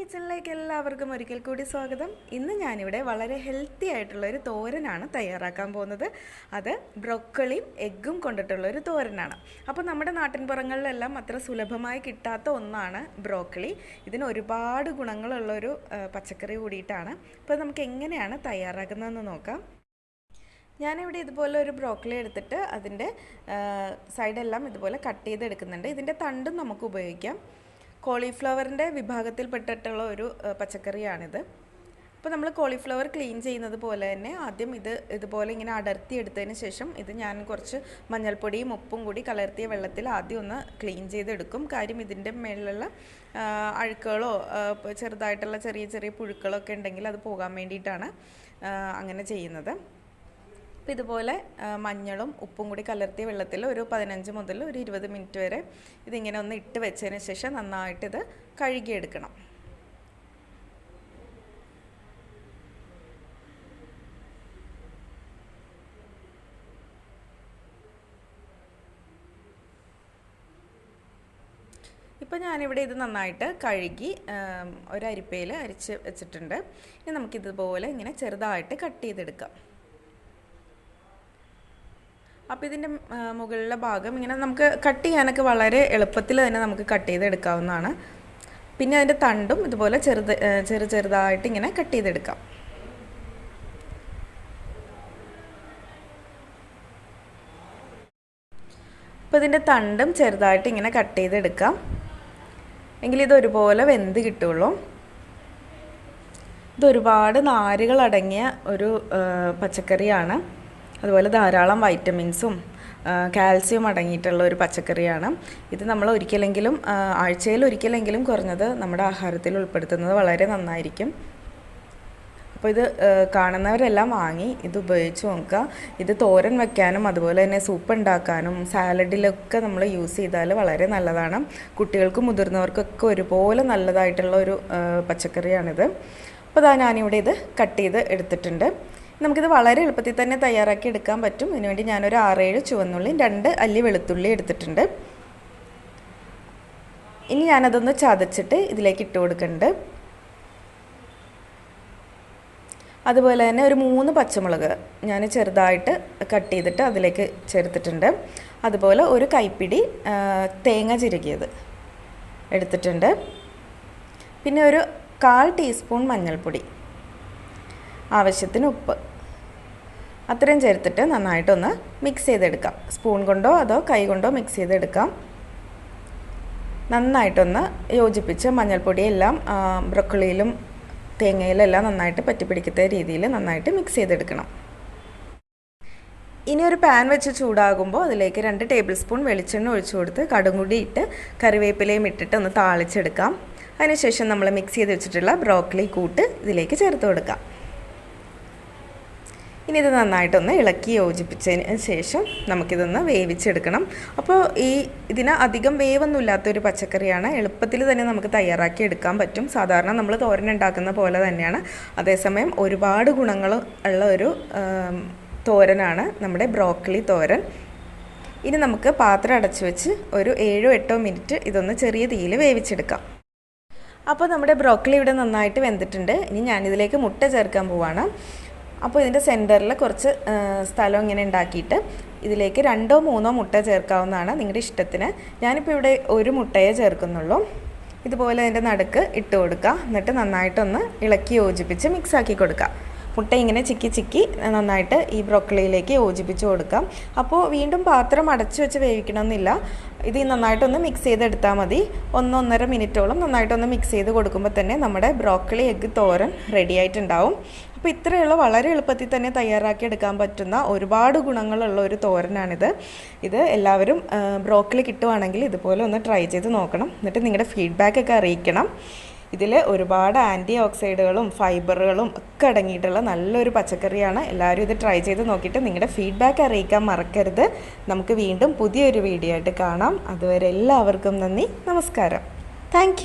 കിച്ചണിലേക്ക് എല്ലാവർക്കും ഒരിക്കൽ കൂടി സ്വാഗതം. ഇന്ന് ഞാനിവിടെ വളരെ ഹെൽത്തി ആയിട്ടുള്ളൊരു തോരനാണ് തയ്യാറാക്കാൻ പോകുന്നത്. അത് ബ്രോക്കോളിയും എഗ്ഗും കൊണ്ടിട്ടുള്ളൊരു തോരനാണ്. അപ്പോൾ നമ്മുടെ നാട്ടിൻപുറങ്ങളിലെല്ലാം അത്ര സുലഭമായി കിട്ടാത്ത ഒന്നാണ് ബ്രോക്കോളി. ഇതിന് ഒരുപാട് ഗുണങ്ങളുള്ളൊരു പച്ചക്കറി കൂടിയിട്ടാണ്. അപ്പോൾ നമുക്ക് എങ്ങനെയാണ് തയ്യാറാക്കുന്നതെന്ന് നോക്കാം. ഞാനിവിടെ ഇതുപോലെ ഒരു ബ്രോക്കോളി എടുത്തിട്ട് അതിൻ്റെ സൈഡെല്ലാം ഇതുപോലെ കട്ട് ചെയ്തെടുക്കുന്നുണ്ട്. ഇതിൻ്റെ തണ്ടും നമുക്ക് ഉപയോഗിക്കാം. കോളിഫ്ലവറിൻ്റെ വിഭാഗത്തിൽപ്പെട്ടിട്ടുള്ള ഒരു പച്ചക്കറിയാണിത്. അപ്പോൾ നമ്മൾ കോളിഫ്ലവർ ക്ലീൻ ചെയ്യുന്നത് പോലെ തന്നെ ആദ്യം ഇതുപോലെ ഇങ്ങനെ അടർത്തി എടുത്തതിന് ശേഷം ഞാൻ കുറച്ച് മഞ്ഞൾപ്പൊടിയും ഉപ്പും കൂടി കലർത്തിയ വെള്ളത്തിൽ ആദ്യം ഒന്ന് ക്ലീൻ ചെയ്തെടുക്കും. കാര്യം ഇതിൻ്റെ മേളിലുള്ള അഴുക്കുകളോ ചെറുതായിട്ടുള്ള ചെറിയ ചെറിയ പുഴുക്കളൊക്കെ ഉണ്ടെങ്കിൽ അത് പോകാൻ വേണ്ടിയിട്ടാണ് അങ്ങനെ ചെയ്യുന്നത്. അപ്പോൾ ഇതുപോലെ മഞ്ഞളും ഉപ്പും കൂടി കലർത്തിയ വെള്ളത്തിൽ ഒരു 15 മുതൽ ഒരു 20 മിനിറ്റ് വരെ ഇതിങ്ങനെ ഒന്ന് ഇട്ട് വെച്ചതിന് ശേഷം നന്നായിട്ടിത് കഴുകിയെടുക്കണം. ഇപ്പോൾ ഞാനിവിടെ ഇത് നന്നായിട്ട് കഴുകി ഒരു അരിപ്പയിൽ അരിച്ച് വെച്ചിട്ടുണ്ട്. ഇനി നമുക്കിതുപോലെ ഇങ്ങനെ ചെറുതായിട്ട് കട്ട് ചെയ്തെടുക്കാം. അപ്പോൾ ഇതിൻ്റെ മുകളിലെ ഭാഗം ഇങ്ങനെ നമുക്ക് കട്ട് ചെയ്യാനൊക്കെ വളരെ എളുപ്പത്തിൽ തന്നെ നമുക്ക് കട്ട് ചെയ്തെടുക്കാവുന്നതാണ്. പിന്നെ അതിൻ്റെ തണ്ടും ഇതുപോലെ ചെറുതായിട്ട് ഇങ്ങനെ കട്ട് ചെയ്തെടുക്കാം. അപ്പോൾ ഇതിൻ്റെ തണ്ടും ചെറുതായിട്ട് ഇങ്ങനെ കട്ട് ചെയ്തെടുക്കാം. എങ്കിൽ ഇതൊരുപോലെ വെന്ത് കിട്ടുള്ളൂ. ഇതൊരുപാട് നാരുകളടങ്ങിയ ഒരു പച്ചക്കറിയാണ്. അതുപോലെ ധാരാളം വൈറ്റമിൻസും കാൽസ്യം അടങ്ങിയിട്ടുള്ള ഒരു പച്ചക്കറിയാണ്. ഇത് നമ്മൾ ആഴ്ചയിൽ ഒരിക്കലെങ്കിലും കുറഞ്ഞത് നമ്മുടെ ആഹാരത്തിൽ ഉൾപ്പെടുത്തുന്നത് വളരെ നന്നായിരിക്കും. അപ്പോൾ ഇത് കാണുന്നവരെല്ലാം വാങ്ങി ഇത് ഉപയോഗിച്ച് നോക്കുക. ഇത് തോരൻ വയ്ക്കാനും അതുപോലെ തന്നെ സൂപ്പ് ഉണ്ടാക്കാനും സാലഡിലൊക്കെ നമ്മൾ യൂസ് ചെയ്താൽ വളരെ നല്ലതാണ്. കുട്ടികൾക്കും മുതിർന്നവർക്കൊക്കെ ഒരുപോലെ നല്ലതായിട്ടുള്ള ഒരു പച്ചക്കറിയാണിത്. അപ്പോൾ ഞാനിവിടെ ഇത് കട്ട് ചെയ്ത് എടുത്തിട്ടുണ്ട്. നമുക്കിത് വളരെ എളുപ്പത്തിൽ തന്നെ തയ്യാറാക്കി എടുക്കാൻ പറ്റും. ഇതിനുവേണ്ടി ഞാനൊരു 6-7 ചുവന്നുള്ളിയും 2 അല്ലി വെളുത്തുള്ളി എടുത്തിട്ടുണ്ട്. ഇനി ഞാനതൊന്ന് ചതച്ചിട്ട് ഇതിലേക്ക് ഇട്ട് കൊടുക്കുന്നുണ്ട്. അതുപോലെ തന്നെ ഒരു 3 പച്ചമുളക് ഞാൻ ചെറുതായിട്ട് കട്ട് ചെയ്തിട്ട് അതിലേക്ക് ചേർത്തിട്ടുണ്ട്. അതുപോലെ ഒരു കൈപ്പിടി തേങ്ങ ചിരകിയത് എടുത്തിട്ടുണ്ട്. പിന്നെ ഒരു 1/4 ടീസ്പൂൺ മഞ്ഞൾപ്പൊടി, ആവശ്യത്തിന് ഉപ്പ്, അത്രയും ചേർത്തിട്ട് നന്നായിട്ടൊന്ന് മിക്സ് ചെയ്തെടുക്കാം. സ്പൂൺ കൊണ്ടോ അതോ കൈ കൊണ്ടോ മിക്സ് ചെയ്തെടുക്കാം. നന്നായിട്ടൊന്ന് യോജിപ്പിച്ച് മഞ്ഞൾപ്പൊടിയെല്ലാം ബ്രോക്കോളിയിലും തേങ്ങയിലെല്ലാം നന്നായിട്ട് പറ്റിപ്പിടിക്കുന്ന രീതിയിൽ നന്നായിട്ട് മിക്സ് ചെയ്തെടുക്കണം. ഇനി ഒരു പാൻ വെച്ച് ചൂടാകുമ്പോൾ അതിലേക്ക് 2 ടേബിൾ സ്പൂൺ വെളിച്ചെണ്ണ ഒഴിച്ചു കൊടുത്ത് കടുകും കൂടി ഇട്ട് കറിവേപ്പിലയും ഇട്ടിട്ട് ഒന്ന് താളിച്ചെടുക്കാം. അതിനുശേഷം നമ്മൾ മിക്സ് ചെയ്ത് വെച്ചിട്ടുള്ള ബ്രോക്കോളി കൂട്ട് ഇതിലേക്ക് ചേർത്ത് കൊടുക്കാം. ഇനി ഇത് നന്നായിട്ടൊന്ന് ഇളക്കി യോജിപ്പിച്ചതിന് ശേഷം നമുക്കിതൊന്ന് വേവിച്ചെടുക്കണം. അപ്പോൾ ഇതിന് അധികം വേവൊന്നുമില്ലാത്തൊരു പച്ചക്കറിയാണ്. എളുപ്പത്തിൽ തന്നെ നമുക്ക് തയ്യാറാക്കി എടുക്കാൻ പറ്റും. സാധാരണ നമ്മൾ തോരൻ ഉണ്ടാക്കുന്ന പോലെ തന്നെയാണ്. അതേസമയം ഒരുപാട് ഗുണങ്ങൾ ഉള്ള ഒരു തോരനാണ് നമ്മുടെ ബ്രോക്കോളി തോരൻ. ഇനി നമുക്ക് പാത്രം അടച്ചു വെച്ച് ഒരു 7-8 മിനിറ്റ് ഇതൊന്ന് ചെറിയ തീയിൽ വേവിച്ചെടുക്കാം. അപ്പോൾ നമ്മുടെ ബ്രോക്കോളി ഇവിടെ നന്നായിട്ട് വെന്തിട്ടുണ്ട്. ഇനി ഞാനിതിലേക്ക് മുട്ട ചേർക്കാൻ പോവാണ്. അപ്പോൾ ഇതിൻ്റെ സെൻറ്ററിൽ കുറച്ച് സ്ഥലം ഇങ്ങനെ ഉണ്ടാക്കിയിട്ട് ഇതിലേക്ക് 2-3 മുട്ട ചേർക്കാവുന്നതാണ് നിങ്ങളുടെ ഇഷ്ടത്തിന്. ഞാനിപ്പോൾ ഇവിടെ ഒരു മുട്ടയെ ചേർക്കുന്നുള്ളൂ. ഇതുപോലെ അതിൻ്റെ നടുക്ക് ഇട്ട് കൊടുക്കുക. എന്നിട്ട് നന്നായിട്ടൊന്ന് ഇളക്കി യോജിപ്പിച്ച് മിക്സാക്കി കൊടുക്കുക. മുട്ട ഇങ്ങനെ ചിക്കി നന്നായിട്ട് ഈ ബ്രോക്കോളിയിലേക്ക് യോജിപ്പിച്ച് കൊടുക്കാം. അപ്പോൾ വീണ്ടും പാത്രം അടച്ചു വെച്ച് വേവിക്കണമെന്നില്ല. ഇത് നന്നായിട്ടൊന്ന് മിക്സ് ചെയ്തെടുത്താൽ മതി. 1-1.5 മിനിറ്റോളം നന്നായിട്ടൊന്ന് മിക്സ് ചെയ്ത് കൊടുക്കുമ്പോൾ തന്നെ നമ്മുടെ ബ്രോക്കോളി എഗ്ഗ് തോരൻ റെഡി ആയിട്ടുണ്ടാവും. അപ്പോൾ ഇത്രയുള്ള വളരെ എളുപ്പത്തിൽ തന്നെ തയ്യാറാക്കി എടുക്കാൻ പറ്റുന്ന ഒരുപാട് ഗുണങ്ങളുള്ള ഒരു തോരനാണിത്. ഇത് എല്ലാവരും ബ്രോക്കോളി കിട്ടുവാണെങ്കിൽ ഇതുപോലെ ഒന്ന് ട്രൈ ചെയ്ത് നോക്കണം. എന്നിട്ട് നിങ്ങളുടെ ഫീഡ്ബാക്കൊക്കെ അറിയിക്കണം. ഇതിൽ ഒരുപാട് ആൻറ്റി ഓക്സൈഡുകളും ഫൈബറുകളും ഒക്കെ അടങ്ങിയിട്ടുള്ള നല്ലൊരു പച്ചക്കറിയാണ്. എല്ലാവരും ഇത് ട്രൈ ചെയ്ത് നോക്കിയിട്ട് നിങ്ങളുടെ ഫീഡ്ബാക്ക് അറിയിക്കാൻ മറക്കരുത്. നമുക്ക് വീണ്ടും പുതിയൊരു വീഡിയോ ആയിട്ട് കാണാം. അതുവരെ എല്ലാവർക്കും നന്ദി, നമസ്കാരം. താങ്ക്